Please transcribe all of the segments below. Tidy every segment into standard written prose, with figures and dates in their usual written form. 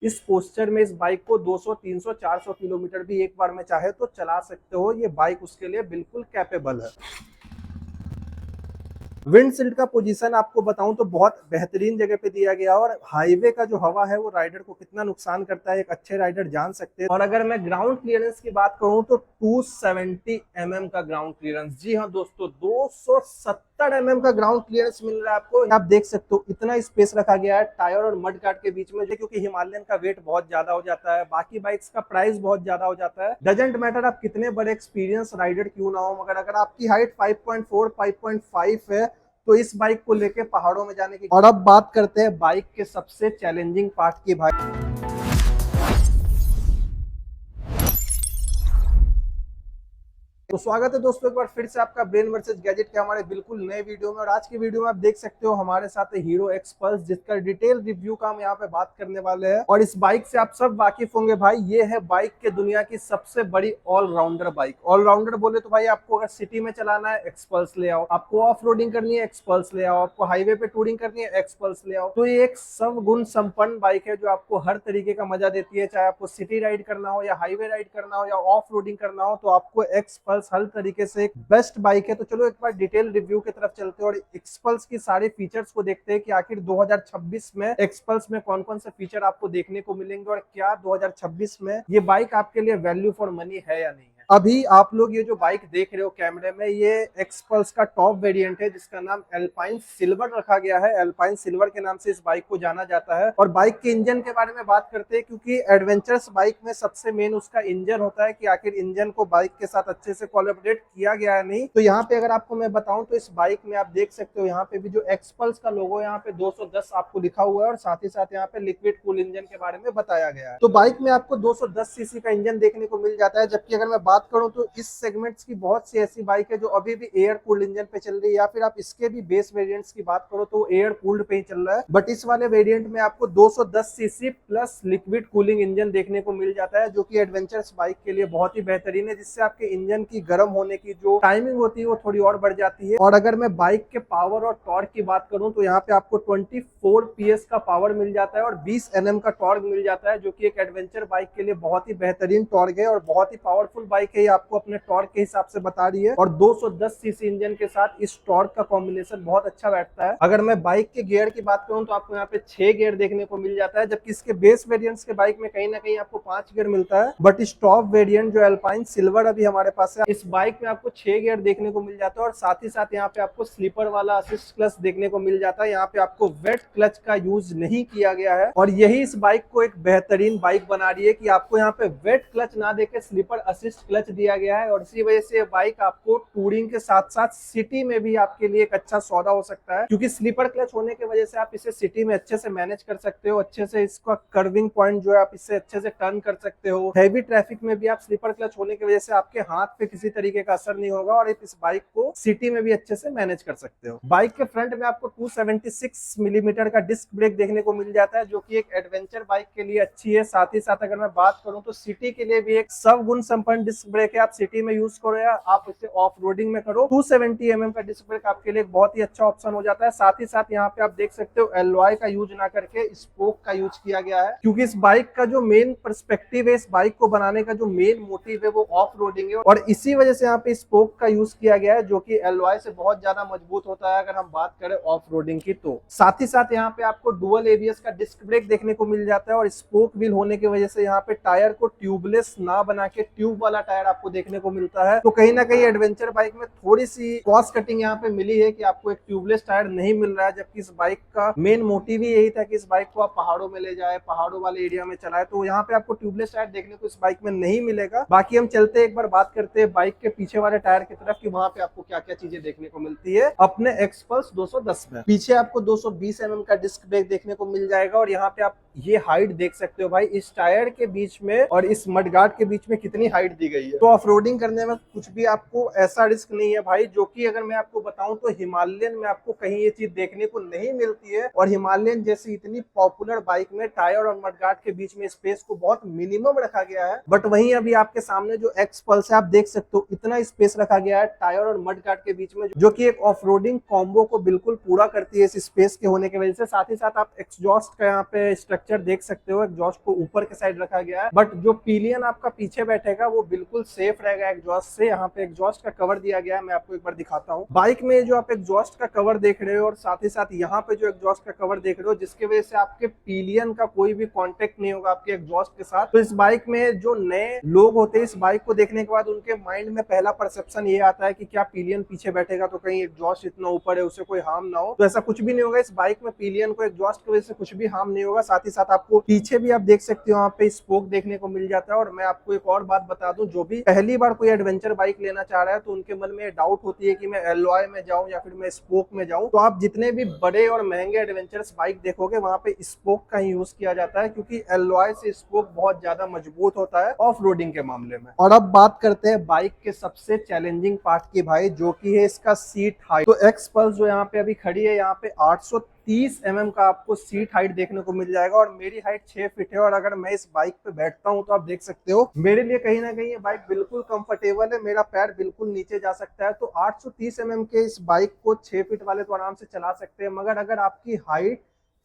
इस पोस्चर में इस बाइक को 200, 300, 400 किलोमीटर भी एक बार में चाहे तो चला सकते हो। ये बाइक उसके लिए बिल्कुल कैपेबल है। विंडशील्ड का पोजीशन आपको बताऊं तो बहुत बेहतरीन जगह पे दिया गया है, और हाईवे का जो हवा है वो राइडर को कितना नुकसान करता है एक अच्छे राइडर जान सकते हैं। और अगर मैं ग्राउंड क्लियरेंस की बात करूं तो 270 mm का ग्राउंड क्लियरेंस। जी हाँ दोस्तों, 270 mm का ग्राउंड क्लियरेंस मिल रहा है आपको। आप देख सकते हो इतना स्पेस रखा गया है टायर और मड गार्ड के बीच में, क्योंकि हिमालयन का वेट बहुत ज्यादा हो जाता है, बाकी बाइक्स का प्राइस बहुत ज्यादा हो जाता है। डजेंट मैटर आप कितने बड़े एक्सपीरियंस राइडर क्यों ना हो, मगर अगर आपकी हाइट 5.4, 5.5 है तो इस बाइक को लेके पहाड़ों में जाने की। और अब बात करते हैं बाइक के सबसे चैलेंजिंग पार्ट की भाई। तो स्वागत है दोस्तों एक बार फिर से आपका ब्रेन वर्सेस गैजेट के हमारे बिल्कुल नए वीडियो में। और आज की वीडियो में आप देख सकते हो हमारे साथ है हीरो एक्स पल्स, जिसका डिटेल रिव्यू का हम यहाँ पे बात करने वाले हैं। और इस बाइक से आप सब वाकिफ होंगे भाई, ये है बाइक के दुनिया की सबसे बड़ी ऑलराउंडर बाइक। ऑलराउंडर बोले तो भाई आपको अगर सिटी में चलाना है एक्स पल्स ले आओ, आपको ऑफ रोडिंग करनी है एक्स पल्स ले आओ, आपको हाईवे पे टूरिंग करनी है एक्स पल्स ले आओ। तो ये एक सब गुण संपन्न बाइक है जो आपको हर तरीके का मजा देती है। चाहे आपको सिटी राइड करना हो या हाईवे राइड करना हो या ऑफ रोडिंग करना हो, तो आपको एक्स पल्स हर तरीके से एक बेस्ट बाइक है। तो चलो एक बार डिटेल रिव्यू की तरफ चलते हैं और एक्सपल्स की सारे फीचर्स को देखते हैं कि आखिर 2026 में एक्सपल्स में कौन कौन से फीचर आपको देखने को मिलेंगे, और क्या 2026 में ये बाइक आपके लिए वैल्यू फॉर मनी है या नहीं है। अभी आप लोग ये जो बाइक देख रहे हो कैमरे में, ये एक्सपल्स का टॉप वेरिएंट है जिसका नाम एल्पाइन सिल्वर रखा गया है। एल्पाइन सिल्वर के नाम से इस बाइक को जाना जाता है। और बाइक के इंजन के बारे में बात करते हैं, क्योंकि एडवेंचरस बाइक में सबसे मेन उसका इंजन होता है कि आखिर इंजन को बाइक के साथ अच्छे से कोलैबोरेट किया गया है नहीं। तो यहाँ पे अगर आपको मैं बताऊं तो इस बाइक में आप देख सकते हो यहाँ पे भी जो एक्सपल्स का लोगो यहाँ पे 210 आपको लिखा हुआ है, और साथ ही साथ यहाँ पे लिक्विड कूल इंजन के बारे में बताया गया है। तो बाइक में आपको 210 सीसी का इंजन देखने को मिल जाता है। जबकि अगर मैं बात करूं तो इस सेगमेंट्स की बहुत सी ऐसी बाइक है जो अभी भी एयर कूल्ड इंजन पे चल रही है, या फिर आप इसके भी बेस वेरिएंट्स की बात करो तो एयर कूल्ड पे ही चल रहा है। बट इस वाले वेरिएंट में आपको 210 CC plus liquid cooling engine देखने को मिल जाता है, जो कि एडवेंचरस बाइक के लिए बहुत ही बेहतरीन है, जिससे आपके इंजन की गर्म होने की जो टाइमिंग होती है वो थोड़ी और बढ़ जाती है। और अगर मैं बाइक के पावर और टॉर्क की बात करूं तो यहाँ पे आपको 24 PS का पावर मिल जाता है और 20 Nm का टॉर्क मिल जाता है, जो कि एक एडवेंचर बाइक के लिए बहुत ही बेहतरीन टॉर्क है और बहुत ही पावरफुल बाइक है। आपको अपने टॉर्क के हिसाब से बता रही है, और 210 सीसी इंजन के साथ इस टॉर्क का कॉम्बिनेशन बहुत अच्छा बैठता है। अगर मैं बाइक के गियर की बात करूं तो आपको यहाँ पे 6 गियर देखने को मिल जाता है, जबकि इसके बेस वेरिएंट्स के बाइक में कहीं ना कहीं आपको 5 गियर मिलता है। बट इस टॉप वेरिएंट जो एल्पाइन सिल्वर अभी हमारे पास है, इस बाइक में आपको 6 गियर देखने को मिल जाता है, और साथ ही साथ यहाँ पे आपको स्लीपर वाला असिस्ट क्लच देखने को मिल जाता है। यहाँ पे आपको वेट क्लच का यूज नहीं किया गया है, और यही इस बाइक को एक बेहतरीन बाइक बना रही है कि आपको यहाँ पे वेट क्लच ना देके स्लीपर असिस्ट क्लच दिया गया है। और इसी वजह से बाइक आपको टूरिंग के साथ साथ सिटी में भी आपके लिए एक अच्छा सौदा हो सकता है, क्योंकि स्लीपर क्लच होने की वजह से आप इसे सिटी में अच्छे से मैनेज कर सकते हो। अच्छे से इसका कर्विंग पॉइंट जो है आप इससे अच्छे से टर्न कर सकते हो। हैवी ट्रैफिक में भी आप स्लीपर क्लच होने की वजह से आपके हाथ पे किसी तरीके का असर नहीं होगा, और इस बाइक को सिटी में भी अच्छे से मैनेज कर सकते हो। बाइक के फ्रंट में आपको 276 मिलीमीटर का डिस्क ब्रेक देखने को मिल जाता है, जो कि एक एडवेंचर बाइक के लिए अच्छी है। साथ ही साथ अगर मैं बात करूं तो सिटी के लिए भी एक सब गुण संपन्न डिस्क ब्रेक है। आप सिटी में यूज करो या आप इसे ऑफ रोडिंग में करो, 270 mm का डिस्क ब्रेक आपके लिए बहुत ही अच्छा ऑप्शन हो जाता है। साथ ही साथ यहाँ पे आप देख सकते हो एलॉय का यूज ना करके स्पोक का यूज किया गया है, क्योंकि इस बाइक का जो मेन पर्सपेक्टिव है, इस बाइक को बनाने का जो मेन मोटिव है वो ऑफ रोडिंग है, और इसी वजह से यहाँ पे स्पोक का यूज किया गया है, जो कि एलॉय से बहुत ज्यादा मजबूत होता है अगर हम बात करें ऑफ रोडिंग की। तो साथ ही साथ यहाँ पे आपको डुअल एबीएस का डिस्क ब्रेक देखने को मिल जाता है, और स्पोक व्हील होने की वजह से यहाँ पे टायर को ट्यूबलेस ना बना के ट्यूब वाला टायर आपको देखने को मिलता है। तो कहीं ना कहीं एडवेंचर बाइक में थोड़ी सी कॉस्ट कटिंग यहाँ पे मिली है कि आपको एक ट्यूबलेस टायर नहीं मिल रहा है, जबकि इस बाइक का मेन मोटिव ही यही था कि इस बाइक को आप पहाड़ों में ले जाए, पहाड़ों वाले एरिया में चलाए। तो यहाँ पे आपको ट्यूबलेस टायर देखने को इस बाइक में नहीं मिलेगा। बाकी हम चलते एक बार बात करते हैं बाइक के पीछे वाले टायर की तरफ कि वहां पे आपको क्या क्या चीजें देखने को मिलती है अपने एक्सपल्स 210 में। पीछे आपको 220 mm का डिस्क ब्रेक देखने को मिल जाएगा, और यहाँ पे आप ये हाइट देख सकते हो भाई, इस टायर के बीच में और इस मडगार्ड के बीच में कितनी हाइट दी गई गई है। तो ऑफ रोडिंग करने में कुछ भी आपको ऐसा रिस्क नहीं है भाई, जो कि अगर मैं आपको बताऊं तो हिमालयन में आपको कहीं ये चीज देखने को नहीं मिलती है। और हिमालयन जैसी इतनी पॉपुलर बाइक में टायर और मडगार्ड के बीच में स्पेस को बहुत मिनिमम रखा गया है। बट वहीं अभी आपके सामने जो एक्स पल्स है आप देख सकते हो इतना स्पेस रखा गया है टायर और मडगार्ड के बीच में, जो कि एक ऑफ रोडिंग कॉम्बो को बिल्कुल पूरा करती है इस स्पेस के होने की वजह से। साथ ही साथ आप एग्जॉस्ट का यहाँ पे स्ट्रक्चर देख सकते हो, एग्जॉस्ट को ऊपर के साइड रखा गया है, बट जो पिलियन आपका पीछे बैठेगा वो बिल्कुल सेफ रहेगा एग्जॉस्ट से। यहाँ पे एग्जॉस्ट का कवर दिया गया है, मैं आपको एक बार दिखाता हूँ। बाइक में जो आप एग्जॉस्ट का कवर देख रहे हो और साथ ही साथ यहाँ पे जो एग्जॉस्ट का कवर देख रहे हो, जिसकी वजह से आपके पिलियन का कोई भी कॉन्टेक्ट नहीं होगा आपके एग्जॉस्ट के साथ। तो इस बाइक में जो नए लोग होते हैं, इस बाइक को देखने के बाद उनके माइंड में पहला परसेप्शन ये आता है कि क्या पिलियन पीछे बैठेगा तो कहीं एग्जॉस्ट इतना ऊपर है उसे कोई हार्म ना हो। तो ऐसा कुछ भी नहीं होगा, इस बाइक में पिलियन को एग्जॉस्ट की वजह से कुछ भी हार्म नहीं होगा। साथ ही साथ आपको पीछे भी आप देख सकते हो वहाँ पे स्पोक देखने को मिल जाता है। और मैं आपको एक और बात बता दूं, जो भी पहली बार कोई एडवेंचर बाइक लेना चाह रहा है तो उनके मन में डाउट होती है कि मैं एलॉय में जाऊं या फिर मैं स्पोक में जाऊं। तो आप जितने भी बड़े और महंगे एडवेंचरस बाइक देखोगे वहां पे स्पोक का ही यूज किया जाता है, क्योंकि एलॉय से स्पोक बहुत ज्यादा मजबूत होता है ऑफ रोडिंग के मामले में। और अब बात करते हैं बाइक के सबसे चैलेंजिंग पार्ट की भाई, जो की है इसका सीट हाइट। तो एक्स पल्स जो यहाँ पे अभी खड़ी है, यहाँ पे 830 mm का आपको सीट हाइट देखने को मिल जाएगा। और मेरी हाइट 6 फीट है और अगर मैं इस बाइक पे बैठता हूँ तो आप देख सकते हो मेरे लिए कहीं ना कहीं ये बाइक बिल्कुल कंफर्टेबल है, मेरा पैर बिल्कुल नीचे जा सकता है। तो 830 mm के इस बाइक को 6 फीट वाले तो आराम से चला सकते हैं, मगर अगर आपकी हाइट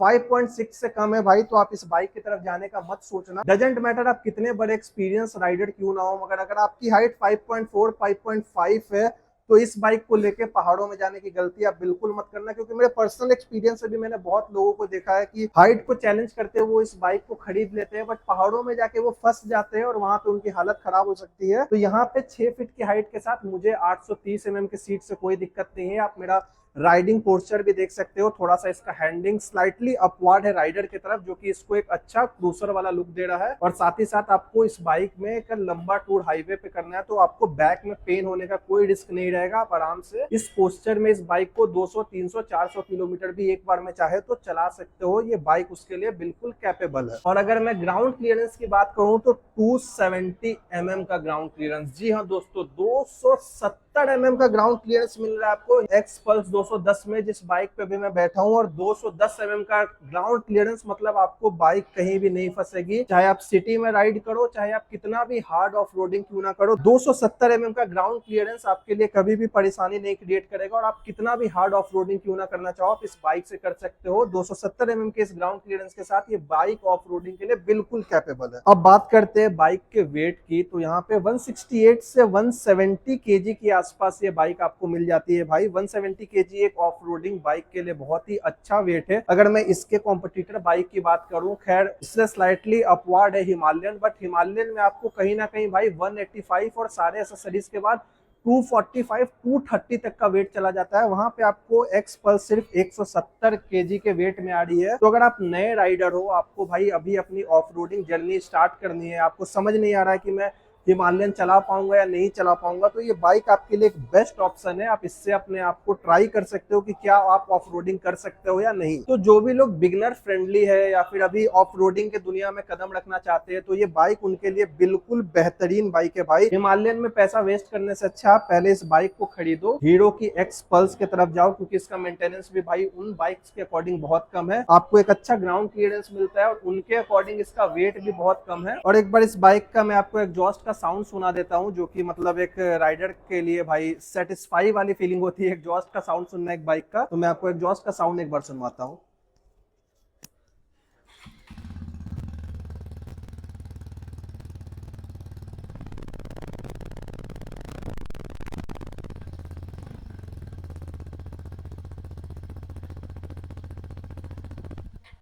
5.6 से कम है भाई तो आप इस बाइक की तरफ जाने का मत सोचना। डजेंट मैटर आप कितने बड़े एक्सपीरियंस राइडर क्यों ना हो, मगर अगर आपकी हाइट 5.4 5.5 है तो इस बाइक को लेके पहाड़ों में जाने की गलती आप बिल्कुल मत करना। क्योंकि मेरे पर्सनल एक्सपीरियंस से भी मैंने बहुत लोगों को देखा है कि हाइट को चैलेंज करते हुए वो इस बाइक को खरीद लेते हैं, बट पहाड़ों में जाके वो फंस जाते हैं और वहां पे उनकी हालत खराब हो सकती है। तो यहाँ पे 6 फीट की हाइट के साथ मुझे 830 mm की सीट से कोई दिक्कत नहीं है। आप मेरा राइडिंग पोस्चर भी देख सकते हो, थोड़ा सा इसका हैंडिंग स्लाइटली अपवर्ड है राइडर की तरफ, जो कि इसको एक अच्छा क्रूसर वाला लुक दे रहा है। और साथ ही साथ आपको इस बाइक में एक लंबा टूर हाईवे पे करना है तो आपको बैक में पेन होने का कोई रिस्क नहीं रहेगा। आप आराम से इस पोस्चर में इस बाइक को 200 300 400 किलोमीटर भी एक बार में चाहे तो चला सकते हो। ये बाइक उसके लिए बिल्कुल कैपेबल है। और अगर मैं ग्राउंड क्लियरेंस की बात करूं तो 270 mm का ग्राउंड क्लियरेंस, जी हाँ दोस्तों 270 mm का ग्राउंड क्लियरेंस मिल रहा है आपको एक्स पल्स 210 में, जिस बाइक पे भी मैं बैठा हूं। और 210 mm का ग्राउंड क्लियरेंस मतलब आपको बाइक कहीं भी नहीं फंसेगी, चाहे आप सिटी में राइड करो, चाहे आप कितना भी हार्ड ऑफ रोडिंग क्यों ना करो। 270 mm का ग्राउंड क्लियरेंस आपके लिए कभी भी परेशानी नहीं क्रिएट करेगा। और आप कितना भी हार्ड ऑफ रोडिंग क्यों ना करना चाहो आप इस बाइक से कर सकते हो। 270 mm के इस ग्राउंड क्लियरेंस के साथ ये बाइक ऑफ रोडिंग के लिए बिल्कुल कैपेबल है। अब बात करते हैं बाइक के वेट की, तो यहाँ पे 168 से 170 kg के आसपास ये बाइक आपको मिल जाती है भाई। 170 kg एक ऑफ रोडिंग बाइक के लिए बहुत ही अच्छा वेट है। अगर मैं इसके कॉम्पिटिटर बाइक की बात करूं, खैर इससे स्लाइटली अपवर्ड है हिमालयन, बट हिमालयन में आपको कहीं ना कहीं भाई 185 और सारे एक्सेसरीज के बाद 245 230 तक का वेट चला जाता है। वहां पे आपको एक्स पल्स सिर्फ 170 kg के वेट में आ रही है। तो अगर आप नए राइडर हो, आपको भाई अभी अपनी ऑफ रोडिंग जर्नी स्टार्ट करनी है, आपको समझ नहीं आ रहा है कि मैं हिमालयन चला पाऊंगा या नहीं चला पाऊंगा, तो ये बाइक आपके लिए एक बेस्ट ऑप्शन है। आप इससे अपने आप को ट्राई कर सकते हो कि क्या आप ऑफ रोडिंग कर सकते हो या नहीं। तो जो भी लोग बिगनर फ्रेंडली है या फिर अभी ऑफ रोडिंग के दुनिया में कदम रखना चाहते हैं तो ये बाइक उनके लिए बिल्कुल बेहतरीन बाइक है भाई। हिमालयन में पैसा वेस्ट करने से अच्छा आप पहले इस बाइक को खरीदो, हीरो की एक्स पल्स की तरफ जाओ, क्योंकि इसका मेंटेनेंस भी भाई उन बाइक्स के अकॉर्डिंग बहुत कम है। आपको एक अच्छा ग्राउंड क्लियरेंस मिलता है और उनके अकॉर्डिंग इसका वेट भी बहुत कम है। और एक बार इस बाइक का मैं आपको एग्जॉस्ट का साउंड सुना देता हूं, जो कि मतलब एक राइडर के लिए भाई सेटिस्फाई वाली फीलिंग होती है एग्जॉस्ट का साउंड सुनना एक बाइक का। तो मैं आपको एग्जॉस्ट का साउंड एक बार सुनवाता हूं।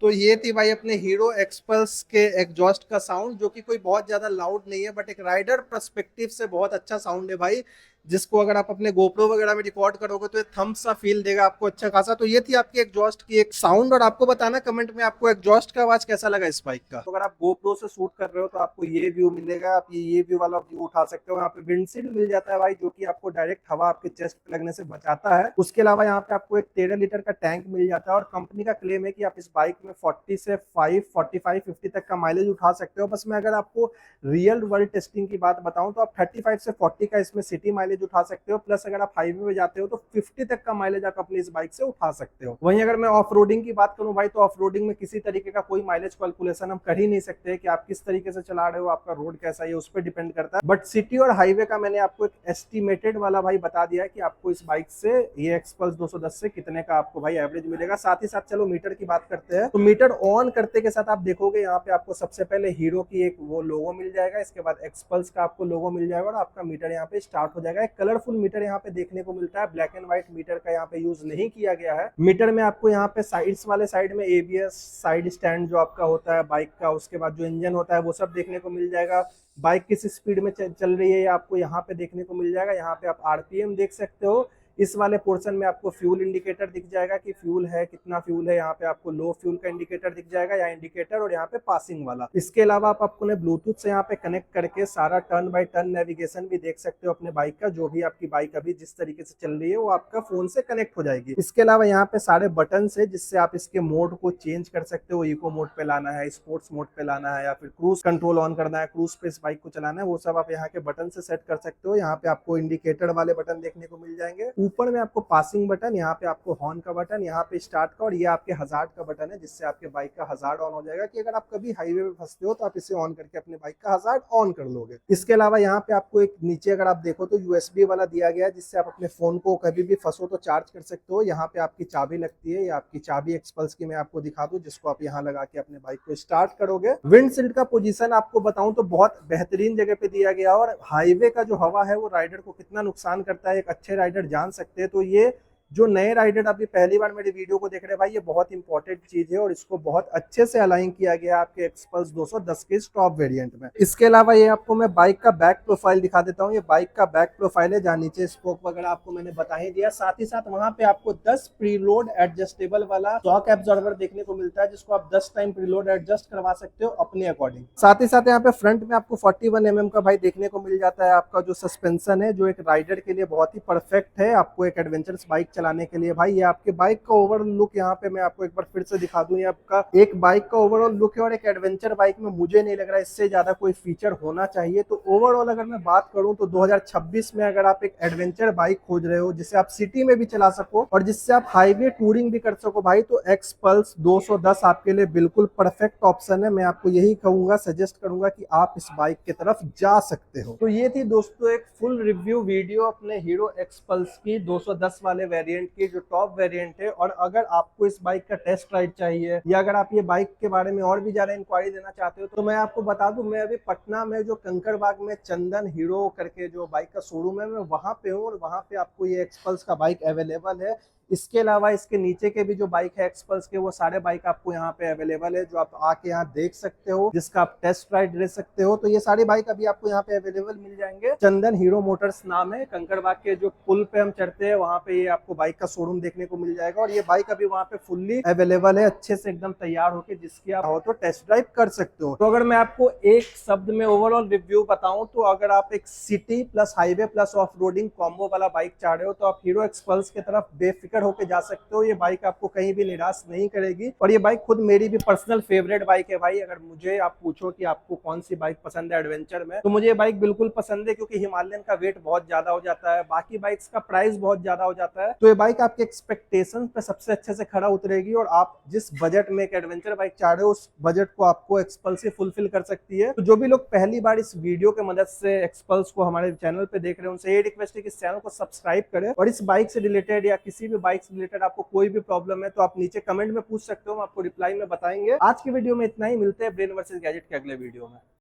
तो ये थी भाई अपने हीरो एक्सपल्स के एग्जॉस्ट का साउंड, जो कि कोई बहुत ज्यादा लाउड नहीं है, बट एक राइडर पर्सपेक्टिव से बहुत अच्छा साउंड है भाई। जिसको अगर आप अपने गोप्रो वगैरह में रिकॉर्ड करोगे तो थम्स सा फील देगा आपको अच्छा खासा। तो ये थी आपकी एग्जॉस्ट की एक साउंड, और आपको बताना कमेंट में आपको एग्जॉस्ट का आवाज कैसा लगा इस बाइक का। तो अगर आप गोप्रो से शूट कर रहे हो तो आपको ये व्यू मिलेगा, आप ये व्यू वाला व्यू उठा सकते हो। यहाँ पे विंडशील्ड मिल जाता है भाई, जो कि आपको डायरेक्ट हवा आपके चेस्ट पे लगने से बचाता है। उसके अलावा यहाँ पे आपको एक 13 लीटर का टैंक मिल जाता है, और कंपनी का क्लेम है कि आप इस बाइक में 40 से 5 45 50 तक का माइलेज उठा सकते हो। बस मैं अगर आपको रियल वर्ल्ड टेस्टिंग की बात बताऊं तो आप 35 से 40 का इसमें सिटी माइलेज उठा सकते हो, प्लस अगर आप हाईवे में जाते हो तो 50 तक का माइलेज आप अपनी इस बाइक से उठा सकते हो। वहीं अगर मैं ऑफ रोडिंग की बात करूं भाई, तो ऑफ रोडिंग में किसी तरीके का कोई माइलेज कैलकुलेशन हम कर ही नहीं सकते कि आप किस तरीके से चला रहे हो, आपका रोड कैसा है उस पर डिपेंड करता है। बट सिटी और हाईवे का मैंने आपको एक एस्टिमेटेड वाला भाई बता दिया है कि आपको इस बाइक से ये एक्सपल्स 210 से कितने का आपको भाई एवरेज मिलेगा। साथ ही साथ चलो मीटर की बात करते हैं, तो मीटर ऑन करते के साथ आप देखोगे यहाँ पे आपको सबसे पहले हीरो की एक वो लोगो मिल जाएगा, इसके बाद एक्सपल्स का आपको लोगो मिल जाएगा, और आपका मीटर यहाँ पे स्टार्ट हो जाएगा। एक कलरफुल मीटर यहाँ पे देखने को मिलता है, ब्लैक एंड व्हाइट मीटर का यहाँ पे यूज नहीं किया गया है। मीटर में आपको यहाँ पे साइड्स वाले साइड में एबीएस साइड स्टैंड जो आपका होता है बाइक का, उसके बाद जो इंजन होता है वो सब देखने को मिल जाएगा। बाइक किस स्पीड में चल रही है ये आपको यहाँ पे देखने को मिल जाएगा। यहाँ पे आप आरपीएम देख सकते हो। इस वाले पोर्शन में आपको फ्यूल इंडिकेटर दिख जाएगा कि फ्यूल है कितना फ्यूल है। यहाँ पे आपको लो फ्यूल का इंडिकेटर दिख जाएगा, या इंडिकेटर, और यहाँ पे पासिंग वाला। इसके अलावा आप अपने ब्लूटूथ से यहाँ पे कनेक्ट करके सारा टर्न बाय टर्न नेविगेशन भी देख सकते हो अपने बाइक का। जो भी आपकी बाइक अभी जिस तरीके से चल रही है वो आपका फोन से कनेक्ट हो जाएगी। इसके अलावा यहाँ पे सारे बटन है जिससे आप इसके मोड को चेंज कर सकते हो। इको मोड पे लाना है, स्पोर्ट्स मोड पे लाना है, या फिर क्रूज कंट्रोल ऑन करना है, क्रूज पे इस बाइक को चलाना है, वो सब आप यहाँ के बटन से सेट कर सकते हो। यहाँ पे आपको इंडिकेटर वाले बटन देखने को मिल जाएंगे। ऊपर में आपको पासिंग बटन, यहाँ पे आपको हॉर्न का बटन, यहाँ पे स्टार्ट का, और ये आपके हजार्ड का बटन है जिससे आपके बाइक का हजार्ड ऑन हो जाएगा कि अगर आप कभी हाईवे में फंसते हो तो आप इसे ऑन करके अपने बाइक का हजार्ड ऑन कर लोगे। इसके अलावा यहाँ पे आपको एक नीचे अगर आप देखो तो यूएसबी वाला दिया गया है जिससे आप अपने फोन को कभी भी फंसो तो चार्ज कर सकते हो। यहाँ पे आपकी चाबी लगती है, या आपकी चाबी एक्सपल्स की मैं आपको दिखा दूं, जिसको आप यहाँ लगा के अपने बाइक को स्टार्ट करोगे। विंडशील्ड का पोजीशन आपको बताऊं तो बहुत बेहतरीन जगह पे दिया गया, और हाईवे का जो हवा है वो राइडर को कितना नुकसान करता है एक अच्छे राइडर जान सकते हैं। तो ये जो नए राइडर अभी पहली बार मेरी वीडियो को देख रहे हैं भाई, ये बहुत इंपॉर्टेंट चीज है, और इसको बहुत अच्छे से अलाइन किया गया है आपके एक्सपल्स 210 के टॉप वेरिएंट में। इसके अलावा ये आपको मैं बाइक का बैक प्रोफाइल दिखा देता हूँ। ये बाइक का बैक प्रोफाइल है, जहाँ नीचे स्पोक वगैरह आपको मैंने बता ही दिया। साथ ही साथ वहां पे आपको 10 प्रीलोड एडजस्टेबल वाला शॉक एब्जॉर्बर देखने को मिलता है, जिसको आप 10 टाइम प्रीलोड एडजस्ट करवा सकते हो अपने अकॉर्डिंग। साथ ही साथ यहाँ पे फ्रंट में आपको 41 mm का भाई देखने को मिल जाता है आपका जो सस्पेंशन है, जो एक राइडर के लिए बहुत ही परफेक्ट है आपको एक एडवेंचरस बाइक चलाने के लिए। भाई ये आपके बाइक का ओवरऑल लुक यहाँ पे मैं आपको एक बार फिर से दिखा दूं, ये आपका एक बाइक का ओवरऑल लुक है, और एक एडवेंचर बाइक में मुझे नहीं लग रहा है इससे ज्यादा कोई फीचर होना चाहिए। तो ओवरऑल अगर मैं बात करूं तो 2026 में अगर आप एक एडवेंचर बाइक खोज रहे हो जिसे आप सिटी में भी चला सको और जिससे आप हाईवे टूरिंग भी कर सको भाई, तो एक्सपल्स 210 आपके लिए बिल्कुल परफेक्ट ऑप्शन है। मैं आपको यही कहूंगा, सजेस्ट करूंगा कि आप इस बाइक की तरफ जा सकते हो। तो ये थी दोस्तों एक फुल रिव्यू वीडियो अपने हीरो एक्सपल्स की 210 वाले वेरिएंट की, जो टॉप वेरिएंट है। और अगर आपको इस बाइक का टेस्ट राइड चाहिए, या अगर आप ये बाइक के बारे में और भी ज्यादा इंक्वायरी देना चाहते हो, तो मैं आपको बता दूं, मैं अभी पटना में जो कंकड़बाग में चंदन हीरो करके जो बाइक का शोरूम है, मैं वहां पे हूँ, और वहां पे आपको ये एक्सपल्स का बाइक अवेलेबल है। इसके अलावा इसके नीचे के भी जो बाइक है एक्सपल्स के, वो सारे बाइक आपको यहाँ पे अवेलेबल है, जो आप आके यहाँ देख सकते हो, जिसका आप टेस्ट राइड ले सकते हो। तो ये सारी बाइक अभी आपको यहाँ पे अवेलेबल मिल जाएंगे। चंदन हीरो मोटर्स नाम है, कंकड़बाग के जो पुल पे हम चढ़ते हैं वहां पे ये आपको बाइक का शोरूम देखने को मिल जाएगा। और ये बाइक अभी वहां पे फुल्ली अवेलेबल है, अच्छे से एकदम तैयार होके, जिसकी आप हो तो टेस्ट ड्राइव कर सकते हो। तो अगर मैं आपको एक शब्द में ओवरऑल रिव्यू बताऊं, तो अगर आप एक city plus highway plus off roading combo वाला बाइक चाह रहे हो, तो आप हीरो एक्सपल्स की तरफ बेफिक्र होकर जा सकते हो। ये बाइक आपको कहीं भी निराश नहीं करेगी, और ये बाइक खुद मेरी भी पर्सनल फेवरेट बाइक है भाई। अगर मुझे आप पूछो कि आपको कौन सी बाइक पसंद है एडवेंचर में, तो मुझे ये बाइक बिल्कुल पसंद है, क्योंकि हिमालयन का वेट बहुत ज्यादा हो जाता है, बाकी बाइक्स का प्राइस बहुत ज्यादा हो जाता है। तो ये बाइक आपके एक्सपेक्टेशन पे सबसे अच्छे से खड़ा उतरेगी, और आप जिस बजट में एक एडवेंचर बाइक चाह रहे हो उस बजट को आपको एक्सपल्स से फुलफिल कर सकती है। तो जो भी लोग पहली बार इस वीडियो के मदद से एक्सपल्स को हमारे चैनल पे देख रहे हैं, उनसे ये रिक्वेस्ट है कि इस चैनल को सब्सक्राइब करें, और इस बाइक से रिलेटेड या किसी भी बाइक से रिलेटेड आपको कोई भी प्रॉब्लम है तो आप नीचे कमेंट में पूछ सकते हो, हम आपको रिप्लाई में बताएंगे। आज की वीडियो में इतना ही, मिलते हैं ब्रेन वर्सेस गैजेट के अगले वीडियो में।